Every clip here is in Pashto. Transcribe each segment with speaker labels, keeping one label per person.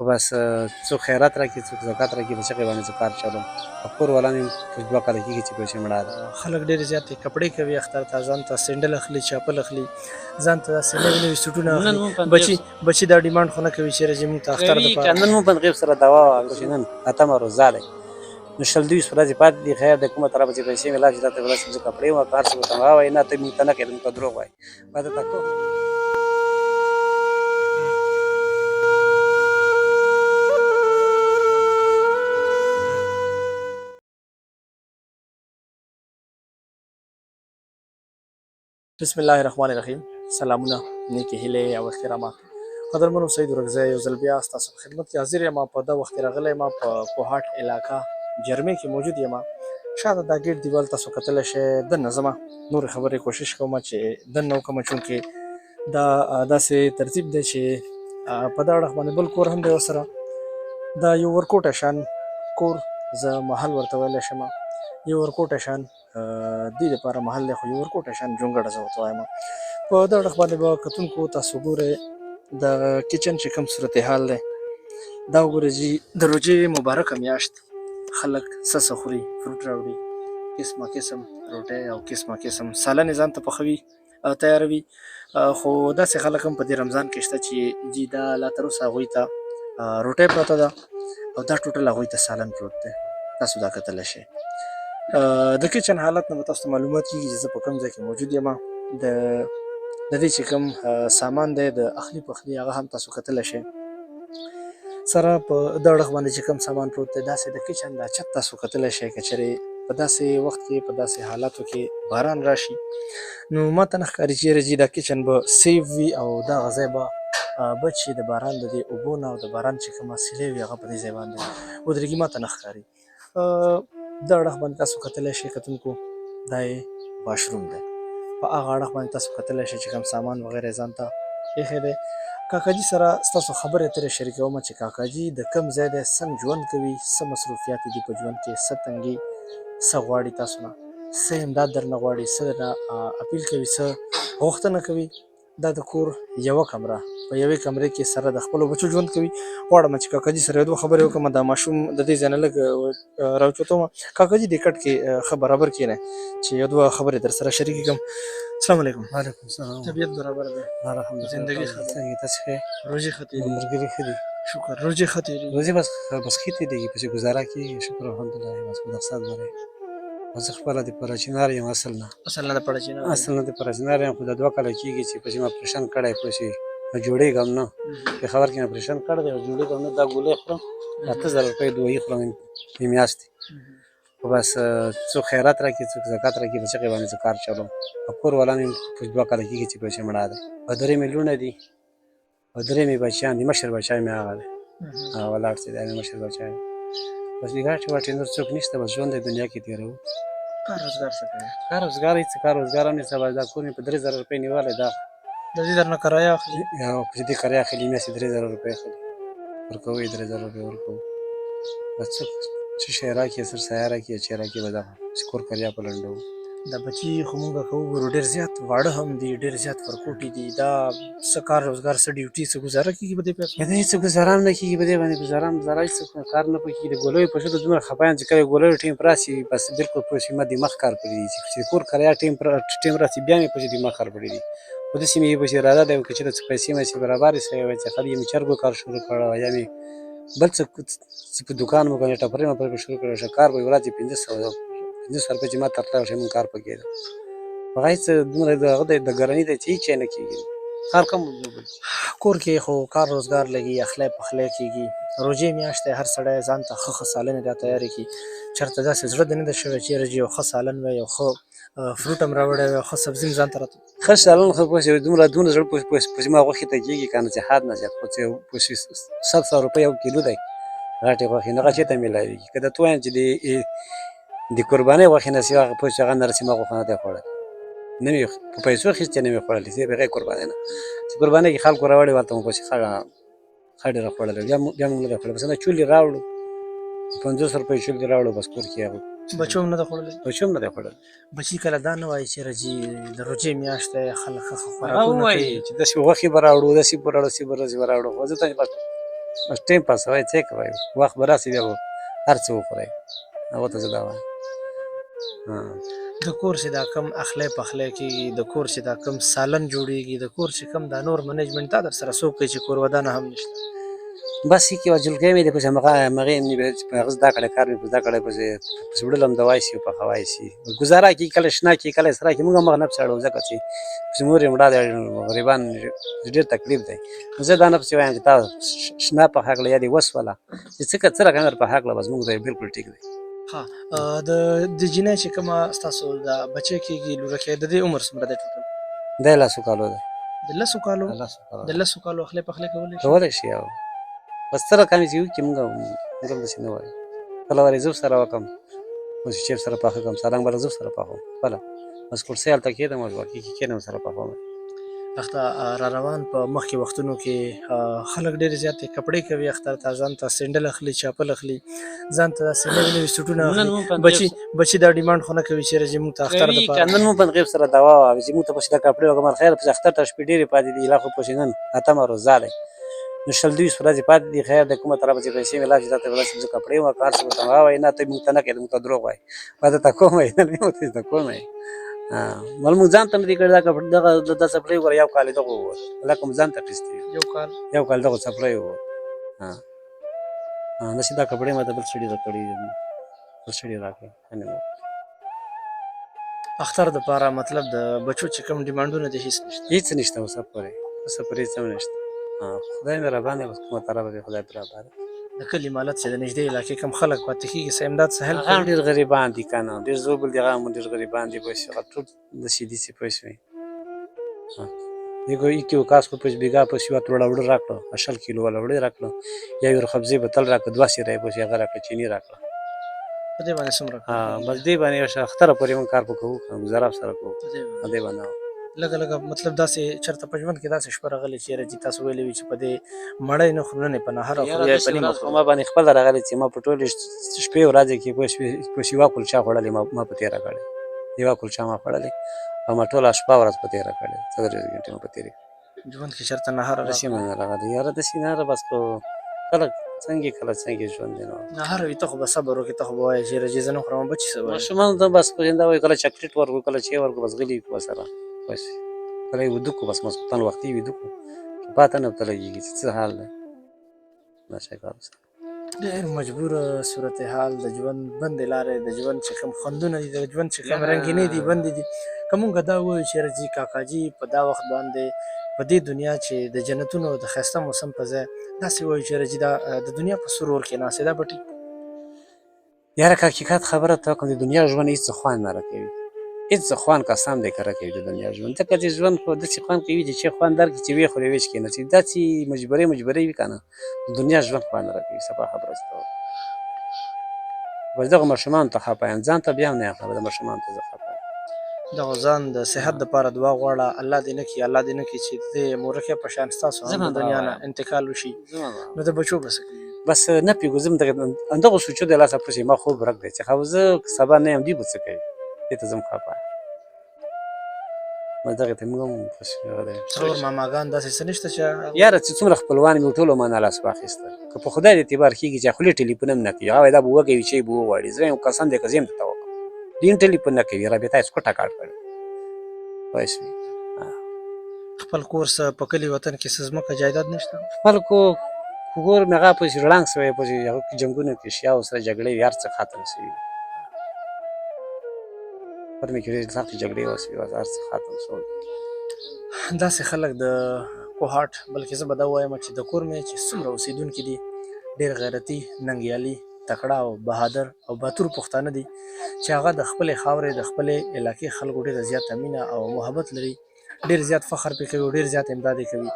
Speaker 1: خو بس څوک خیرات راکړي څوک زکات راکړي په هغې باندې زه کار چلوم او کور والا مې په 2 کاله کېږي چې پیسې مړه ده.
Speaker 2: خلک ډېرې زیاتې کپړې کوي اختر ته، ځان ته سینډل اخلي، چپل اخلي، ځان ته داسې نوي نوي سوټونه اخلي. بچي دا ډیمانډ خو نه کوي چې راځي مونږ ته اختر دپاره
Speaker 1: نن مو په غیب سره دوا واخلو چې نن اتمه روژه دی، نو 22 ورځې پاتې دي. خیر دی کومه طرفه چې پیسې مې لاړې چې تا ته به داسې زه کپړې واخلم هر څه به ورته هغه وایي نه ته مونږ ته نه کوې مونږ ته دروغ وایي ما درته کوم.
Speaker 2: بسم الله الرحمن الرحیم. سلامونه، نیکې هیلې او احترامات. قدرمنو سید ورکزی یو ځل بیا ستاسو په خدمت کې حاضر یم. په دا وخت کې راغلی یم په کوهاټ علاقه جرمې کې موجود یم. شاته دا ګیټ دیوال تاسو کتلی شئ. دننه ځمه نورې خبرې کوشش کوم چې دننه وکړم، چونکې دا داسې ترتیب دی چې په دا اړخ باندې بل کور هم دی ورسره. دا یو ورکوټه شان کور، زه محل ورته ویلی شم. یو ورکوټه شان دې دپاره محل دی، خو یو ورکوټه شان جونګړه زه ورته وایم. په دا اړخ باندې به کتونکو تاسو ګورئ د کچن چې کوم صورتحال دی دا وګورئ جي. د روژې مبارکه میاشت، خلک څه خوري، فروټ راوړي، قسمه قسم روټۍ او قسمه قسم سالنې ځان ته پخوي او تیاروي. خو داسې خلک هم په دې رمضان کې شته چې جي دا لا تر اوسه هغوی ته روټۍ پرته ده او دا ټوټل هغوی ته سالن پروت دی. تاسو دا کتلی شئ. د کچن حالت نه به تاسو ته معلومات کېږي چې زه په کوم ځای کې موجود یم. د دې چې کوم سامان دی د اخلي پخلي هغه هم تاسو کتلی شئ. سره په دا اړخ باندې چې کوم سامان پروت دی، داسې د کچن دا چت تاسو کتلی شئ. که چېرې په داسې وخت کې په داسې حالاتو کې باران راشي نو ما ته نه ښکاري چې یاره جي دا کچن به سیف وي او دغه ځای به بچ شي د باران د دې اوبو نه او د باران چې کومه سیلۍ وي هغه په دې ځای باندې ودرېږي. ما ته نه ښکاري. دا اړخ باندې تاسو کتلی شئ کتونکو، دا یې واشروم دی. په هغه اړخ باندې تاسو کتلی شئ چې کوم سامان وغیره ځان ته ایښی دی. کاکاجي سره ستاسو خبرې اترې شریکوم چې کاکاجي د کوم ځای دی، څنګه ژوند کوي، څه مصروفیات دي په ژوند کې، څه تنګي، څه غواړي تاسو نه، څه امداد درنه غواړي، څه درنه اپیل کوي، څه غوښتنه کوي. دا د کور یوه کمره په یوې کمرې کې سره د خپلو بچو ژوند کوي. غواړم چې کاکاجي سره یو دوه خبرې وکړم. دا ماشوم د دې ځای نه لږ راوچوتوم. کاکاجي دې کټ کې ښه برابر کښېنئ چې یو دوه خبرې در سره شریکې کړم. السلام علیکم.
Speaker 1: وعلیکم السلام.
Speaker 2: طبیعت برابر دی؟
Speaker 1: الحمدلله.
Speaker 2: زندګي ښه ده؟
Speaker 1: څنګه تاسې ښه یې؟
Speaker 2: روژې ښه تېرېږي؟
Speaker 1: ملګري ښه دي؟
Speaker 2: شکر. روژې ښه تېرېږي؟
Speaker 1: روژې بس ښه تېرېږي، پسې ګزاره کېږي. شکر الحمدلله. بس په مقصد باندې زه خپله د پراچینار یم. اصل نه
Speaker 2: د پړچینار
Speaker 1: اصل نه د پراچینار یم، خو دا 2 کاله کېږي چې پسې ما اپرېشن کړی. پسې جوړېږم نه، پېښور کې مې اپرېشن کړی دی او جوړېږم نه. دا ګولۍ خورم، 8000 روپۍ دوایي خورم د میاشتې. خو بس څوک خیرات راکړي څوک زکات راکړي په هغې باندې زه کار چلوم او کور والا مې په 2 کاله کېږي چې پیسې مړه دی. او 3 مې لوڼه دي او 3 مې بچیان دي. مشر بچی مې هغه دی، هغه ولاړ چې دی، مې مشر بچی دی. بس بې ګټې وټې نور څوک نشته، بس ژوند د دنیا کې تېروو.
Speaker 2: کار روزګار څه کوي؟
Speaker 1: کار روزګار هېڅ کار روزګار هم نشته. بس دا کور مې په 3000 روپۍ نیولی، دا
Speaker 2: د دې درنه کرایه اخلي
Speaker 1: او په دې کرایه اخلي. میاشتې 3000 روپۍ اخلي، ورکوو یې 3000 روپۍ ورکوو. بس څوک څه شی راکړي، سر سایه راکړي یا چې راکړي به دغه کور کرایه په لنډوو.
Speaker 2: دا بچي خو مونږ که وګورو ډېر زیات واړه هم دي، ډېر زیات ورکوټي دي. دا څه کار روزګار، څه ډیوټي، څه ګزاره کېږي په دې پیسو؟
Speaker 1: په دې څه ګزاره هم نه کېږي، په دې باندې ګزاره هم هېڅ کار نه پکې کېږي. د ګولیو په شته دومره خفه یم چې کله ګولیو ټیم راسي بس بلکل پوه شي ما دماغ کار پرېږدي چې کور کرایه ټیم راسي بیا مې پسې دماغ کار پرېږدي. خو داسې مې پسې اراده ده که چېرته څه پیسې مې برابرې شوې وای چې خالي یا مې چرګو کار شروع کړی وای یا مې بل څه په دوکان مو باندې ټپرۍ مپرۍ به شروع کړی وای. کار به یې ورځې 500 روپۍ چې ما ته راتلی وای مونږ کار پکې ده. هغه هېڅ دومره د هغه د ګراني دی چې هېڅ شی نه کېږي. کار کم
Speaker 2: کور کې خو کار روزګار لګي، اخلی پخلی کېږي. روژې میاشت دی، هر سړی ځان ته ښه سالنې را تیارې کړي. چېرته داسې زړه دې نه ده شوی چې یاره جي یو ښه سالن وی، یو ښه فروټ هم راوړی وی، یو ښه سبزي هم ځان ته
Speaker 1: ښه سالن خو پوه شوې دومره زړه پسې ما غوښې ته کېږي که نه چې حد نه زیات. خو چې پسې 100 روپۍ یو کیلو دی غټې غوښې، نو هغه چېرته میلاوېږي. که درته ووایم چې د قربانۍ غوښې نه سوا پوه شو هغه نرسې ما غوښه نه دی خوړلی، نه مې په پیسو اخیستې، نه مې خوړلې بغیر قربانۍ نه. چې قربانۍ کې خلکو راوړې ورته مو پسې ښه ډېره خوړلې، بیا موږ نه دی خوړلی. بس نه چول یې راوړو 50 روپۍ چول دې راوړو بس کور کې هغه
Speaker 2: بچو هم نه ده خوړلی.
Speaker 1: بچو هم نه دی خوړلی.
Speaker 2: بچي کله دا نه وایي چې یاره جي د روژې میاشت دی خلک ښه
Speaker 1: هغه ووایي چې داسې غوښې به راوړو، داسې به راوړو، داسې به ورځې به راوړو. خو زه ته بس بس ټایم پاسوئ څه یې کوئ وخت به راسي بیا به هر څه وخورئ هغو ته زه دا وایم
Speaker 2: د کور چې دا کم اخلی پخلی کېږي د کور چې دا کم سالن جوړېږي د کور چې کم دا نور منیجمنټ تا در سره څوک کوي چې کور ودانه هم نشته
Speaker 1: بس یک یوه جلګۍ مې دی پسې همغې چې په هغه زده کړی کار مې په زده کړی پسې وړلم دوای شي پخوای شي ګزاره کړي کله شنه کړي کله سره کړي موږ هم هغه نه پسې اړوو ځکه چې پسې مور یې مړه دی غریبان ډېر تکلیف دی نو زه دا نه پسې وایم چې تا شنه پخه کړله یا دې وسوله چې څه رقم یې پخه کړله بس موږ ته بلکل ټیک دی
Speaker 2: ها د جینۍ چې کومه ستاسو د بچی کېږي لورکۍ د دې عمر څومره دی ټوټل
Speaker 1: دی لسو کالو دی
Speaker 2: د لسو کالو د لسو کالو اخلی پخلی
Speaker 1: کولی شي او بس څه رقم یې چې وکړي موږ هم داسې نه وایو کله وارې زه ورسره وکړم اوس چې چیپ سره پاخه کړم سالنګ به زه ورسره پاخوم خپله بس کرسۍ هلته کښېږدم او باقي کې کښېنم ورسره پاخوم
Speaker 2: اخته را روان په مخکې وختونو کې خلک ډېرې زیاتې کپړې کوي اختر ته ځان ته سینډل اخلي چاپل اخلي ځان ته داسې نوي نوي سوټونه اخلي بچي دا ډیمانډ خو نه کوي چې راځي موږ ته اختر دپاره
Speaker 1: نن مو په غیب سره دوا وه چې موږ ته پسې دا کپړې وکړم خیر پسې اختر ته شپې ډېرې پاتې دي لا خو پسې نن اتمه روژه دی نو شل دویست ورځې پاتې دي خیر د کومه طرفه چې پیسې مې لا چې تا ته ولاسم زه کپړې وم کار څه ورته ووایي نه ته موږ ته نه کوې موږ ته دروغ وایي ما درته کوم وایي نه موږ ته درته کوم وایي بل موږ ځان ته نه دي کړي دا څپلۍ وګوره یو کال یې دغه ووت لکه موږ ځان ته اخیستي یو کال دغه څپلۍ ووت داسې دا کپړې ما ته بل سړي راکړي بل سړي راکړي
Speaker 2: اختر دپاره مطلب د بچو چې کوم ډیمانډونه دي
Speaker 1: هېڅ نشته اوس پورې هېڅ هم نشته خدای مې راباندې اوس کومه طرفه دی خدای پرې راباندې
Speaker 2: د کلي مالت چې د نږدې علاقې کم خلک پاتې کېږي څه امداد څه هلپ
Speaker 1: هغه هم ډېر غریبان دي که نه ډېر زوبل دي هغه هم ډېر غریبان دي پوه شوې هغه ټول داسې داسې پوه شوې یک یو کاس خو پس بیګا پس یوه توړه وړه راکړه 80 کیلو والا وړې راکړه یا یو خبزې بتل راکړه 2 سیرې پس هغه راکړه چینی راکړه
Speaker 2: په دې باندې څومره
Speaker 1: بس دې باندې اختر پورې موږ کار کوو گزاره سره کوو دې باندې
Speaker 2: لږه لږه مطلب داسې چېرته په ژوند کې داسې شپه راغلې چې یاره جي تاسو ویلې وي چې په دې مړی نه خورو نن یې په نهر خورو یا یې په نیمه خورو
Speaker 1: ما باندې خپله راغلې چې ما په ټولې شپې ورځې کې پوه شوې یوه کلچا خوړلې ما په تېره کړې یوه کلچا ما خوړلې او ما ټوله شپه ورځ په تېره کړې 4 ګنټې ما په تېرې
Speaker 2: ژوند کې چېرته نهر
Speaker 1: داسې ما نه راغلی یاره داسې نهر بس خو خلک څنګه کله څنګه ژوند دی نو
Speaker 2: نهر وي ته خو به صبر وکړې ته خو به وایې چې رجې زه نه خورم بچي څه وایي
Speaker 1: ماشومانو ته بس زنده وایي کله چاکلیټ ورکړو کله چې ورکړو بس غلي کړو سره بس کله یې ویده کړو بس ماسخوتن وختي یې ویده کړو چې پاته نه ورته لګېږي چې څه حال دی داسې کار
Speaker 2: ډېر مجبوره صورتحال د ژوند بندې لارې د ژوند چې کوم خوندونه دي د ژوند چې کوم رنګینۍ دي بندې دي که مونږ دا ووایو چې یاره جي کاکاجي په دا وخت باندې په دې دنیا چې د جنتونو د ښایسته موسم په ځای داسې وایو چې یاره جي دا د دنیا په سرور کې ناستې دا به ټیک
Speaker 1: یاره که حقیقت خبره ته وکړم د دنیا ژوند هېڅ خوند نه راکوي هېڅ خوند قسم دی که راکوي د دنیا ژوند ځکه چې ژوند خو داسې خوند کوي چې خوند درکړي چې ویې خورې ویې څښې نه چې داسې مجبورۍ وي که نه د دنیا ژوند خوند نه راکوي صفا خبره چې ته بس دغه ماشومانو ته خفه یم ځان ته بیا هم نه یم خفه د ماشومانو ته زه خفه یم
Speaker 2: دغه ځان د صحت دپاره دعا غواړه الله دې نه کړي الله دې نه کړي چې د دې مورکۍ په شان ستاسو هم د دنیا نه انتقال وشي نو د بچو به څه کوي
Speaker 1: بس نه پوهېږو زه همدغو سوچو د لاسه پسې ما خوب ورک دی چې خو زه سبا نه یم دوی به څه کوي دې ته زه هم خفه یم بس دغې ته موږ هم
Speaker 2: څلور ماماګان داسې څه نشته چې
Speaker 1: یاره چې څومره خپلوان مې ټولو ما نه لاس واخیسته که په خدای د اعتبار کېږي چې خولې ټلیفون هم نه کوي هغه وایي دا به وکوي چې به وغواړي زه یم قسم دی که زه یم درته وکړم دوی هم ټلیفون نه کوي رابطه یې سکوټه کاټ کړې پوه شوې
Speaker 2: خپل کور څه په کلي وطن کې څه ځمکه جایداد نشته
Speaker 1: خپل کور مې هغه پسې ړنګ شوی پسې هغه کې جنګونه کې شیاو سره جګړې وي هر څه ختم شوي خپل مې کې ډېرې سختې جګړې وشوې هر څه ختم شوي
Speaker 2: داسې خلک د کوهاټ بلکې زه به دا ووایم چې د کور مې چې څومره اوسېدونکي دي ډېر غیرتي ننګیالي تکړه او بهادر او باتور پښتانه دي چې هغه د خپلې خاورې د خپلې علاقې خلکو ډېره زیاته مینه او محبت لري ډېر زیات فخر پرې کوي او ډېر زیات امداد یې کوي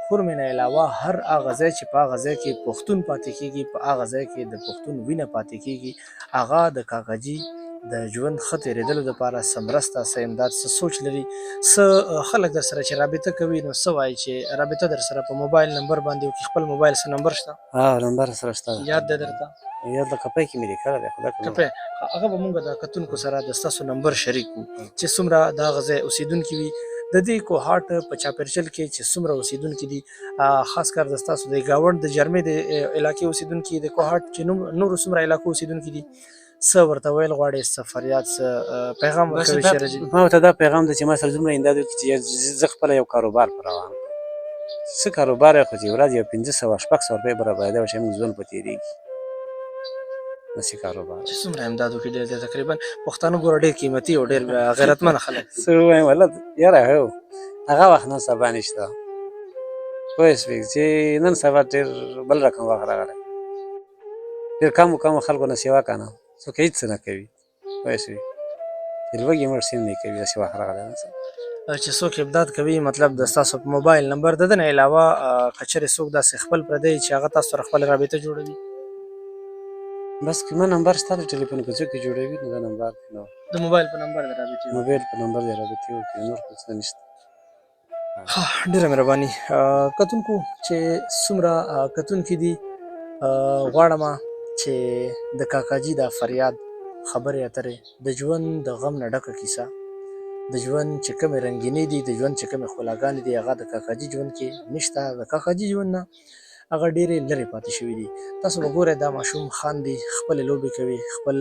Speaker 2: کور مې نه علاوه هر هغه ځای چې په هغه ځای کې پښتون پاتې کېږي په هغه ځای کې د پښتون وینه پاتې کېږي هغه د کاکاجي د ژوند ښه تېرېدلو دپاره څه مرسته څه امداد څه سوچ لري څه خلک در سره چې رابطه کوي نو څه وایي چې رابطه در سره په موبایل نمبر باندې وکړي خپل موبایل څه نمبر شته
Speaker 1: نمبر سره شته
Speaker 2: یاد دی درته
Speaker 1: یاد د کپۍ کې مې لیکلی دی
Speaker 2: کپۍ هغه به مونږ د کتونکو سره د ستاسو نمبر شریک کړو چې څومره د هغه ځای اوسېدونکي وي د دې کوهاټ په چاپیریال کې چې څومره اوسیدونکي دي، خاص کر د ستاسو د ګاونډ د جرمې د علاقې اوسیدونکي، د کوهاټ چې نورو څومره علاقو اوسیدونکي دي، څه ورته ویل غواړې، څه فریاد، څه پیغام
Speaker 1: بس
Speaker 2: ورکوي
Speaker 1: دا
Speaker 2: شیرجي؟
Speaker 1: ما ورته دا پیغام دی چې ما سره دومره امداد وکړي چې زه خپله یو کاروبار پر روان کړم. څه کاروبار یې خو چې ورځ یو 500 شپږ سوه روپۍ برابرېده چې موږ ژوند په تېرېږي. داسې کاروبار
Speaker 2: چې څومره امداد وکړي ډېر دی. تقریبا پښتانه ګوره ډېر قیمتي او ډېر غیرتمنه خلک دي.
Speaker 1: څه ووایم والله یاره هو هغه وخت نن سبا نشته پوه شوې چې نن سبا ډېر بل رقم وخت راغلی، ډېر کمو خلکو نه سیوا که نه څوک هېڅ څه نه کوي پوه شوې چې لوږې مړ سیم نه کوي. داسې وخت راغلی نن سبا
Speaker 2: چې څوک امداد کوي، مطلب د ستاسو په موبایل نمبر د ده نه علاوه که چېرې څوک داسې خپل پردی چې هغه تاسو سره خپله رابطه جوړوي؟
Speaker 1: بس که ما نمبر شته د ټلیفون که څوک یې جوړوي نو دا نمبر دی، نو
Speaker 2: د موبایل په نمبر د رابطې
Speaker 1: موبایل په نمبر د رابطې وکړي، نور خو څه نشته.
Speaker 2: ډېره مهرباني. کتونکو چې څومره کتونکي دي، غواړمه چې د کاکاجي دا فریاد، خبرې اترې، د ژوند د غم نه ډکه کیسه، د ژوند چې کومې رنګینۍ دي، د ژوند چې کومې ښکلاګانې دي، هغه د کاکاجي ژوند کې نشته. د کاکاجي ژوند نه هغه ډېرې لرې پاتې شوي دي. تاسو به ګورئ دا ماشوم خاندي، خپلې لوبې کوي، خپل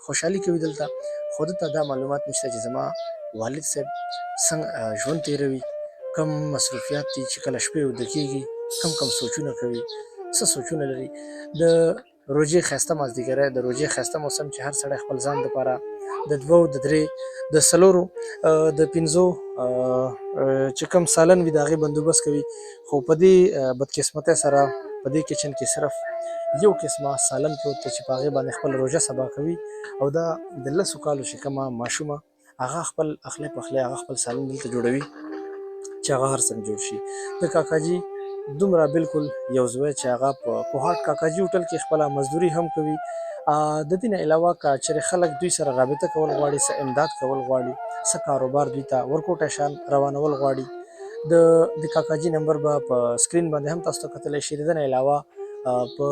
Speaker 2: خوشحالي کوي دلته، خو دته دا معلومات نشته چې زما والد صاحب څنګه ژوند تېروي، کم مصروفیات دي چې کله شپې اوده کېږي، کم سوچونه کوي، څه سوچونه لري. د روژې ښایسته مازدیګری، د روژې ښایسته موسم چې هر سړی خپل ځان دپاره د 2 د 3 د 4 د 5 چې کوم سالن وي د هغې بندوبست کوي، خو په دې بدقسمتۍ سره په دې کچن کې صرف یو قسمه سالن پروت دی چې په هغې باندې خپل روژه سبا کوي، او دا د 10 کالو چې کومه ماشومه هغه خپل اخلی پخلی، هغه خپل سالن دلته جوړوي چې هغه هر څنګه جوړ شي. د کاکاجي دومره بالکل یو زوی چې هغه په کوهاټ کاکاجي هوټل کې خپله مزدوري هم کوي. د دې نه علاوه که چېرې خلک دوی سره رابطه کول غواړي، څه امداد کول غواړي، څه کاروبار دوی ته ورکوټی شان روانول غواړي، د کاکاجي نمبر به په سکرین باندې هم تاسو ته کتلی شي. د دې نه علاوه په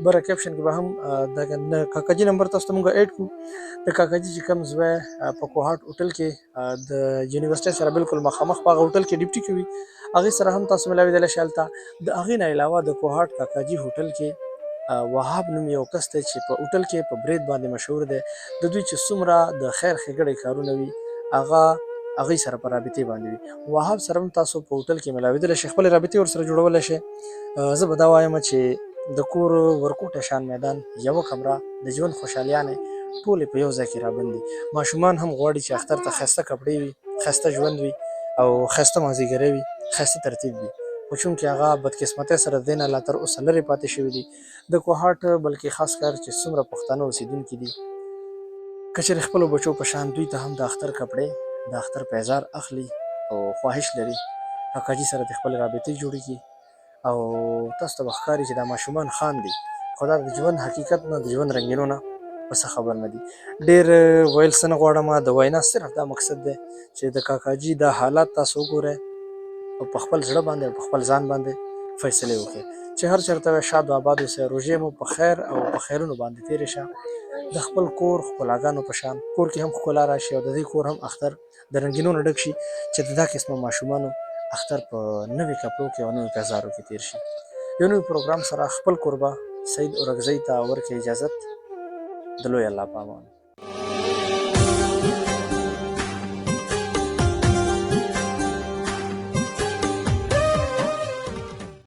Speaker 2: بره کیپشن کې به هم د کاکاجي نمبر تاسو ته مونږ ایډ کړو. د کاکاجي چې کوم زوی په کوهاټ هوټل کې د یونیورسټۍ سره بالکل مخامخ په هغه هوټل کې ډیوټي کوي، هغې سره هم تاسو ملاوېدلی شئ هلته. د هغې نه علاوه د کوهاټ کاکاجي هوټل کې وهاب نوم یو کس دی چې په هوټل کې په برید باندې مشهور دی. د دوی چې څومره د خیر ښېګړې کارونه وي هغه هغوی سره په رابطې باندې وي. وهاب سره هم تاسو په هوټل کې ملاوېدلی شئ، خپلې رابطې ورسره جوړولی شئ. زه به دا وایم چې د کور ورکوټی شان میدان، یوه کمره، د ژوند خوشحالیانې ټولې په یو ځای کې رابندي. ماشومان هم غواړي چې اختر ته ښایسته کپړې وي، ښایسته ژوند وي او ښایسته مازدیګری وي، ښایسته ترتیب وي، خو چونکې هغه بدقسمتۍ سره د دې نه لا تر اوسه لرې پاتې شوي دي. د کوهاټ بلکې خاص کر چې څومره پښتانه اوسیدونکي دي، که چېرې خپلو بچو په شان دوی ته هم د اختر کپړې، د اختر پیزار اخلي او خواهش لري کاکاجي سره د خپلې رابطې جوړې کړي، او تاسو ته به ښکاري چې دا ماشومان خاندي، خو دا د ژوند حقیقت نه، د ژوند رنګینو نه په څه خبر نه دي. ډېر ویل څه نه غواړم، د وینا صرف دا مقصد دی چې د کاکاجي دا حالات تاسو وګورئ او په خپل زړه باندې او په خپل ځان باندې فیصلې وکړئ چې هر چېرته وئ شاد و آباد اوسئ، روژې مو په خیر او په خیرونو باندې تېرې شه، د خپل کور ښکلاګانو په شان کور کې هم ښکلا راشي او د دې کور هم اختر د رنګینو نه ډک شي چې د دا قسمه ماشومانو اختر په نوي کپړو کې او نوي پیزارو کې تېر شي. یو نوي پروګرام سره خپل کوربه سعید اورکزی ته ورکړئ اجازت. د لوی الله په امان.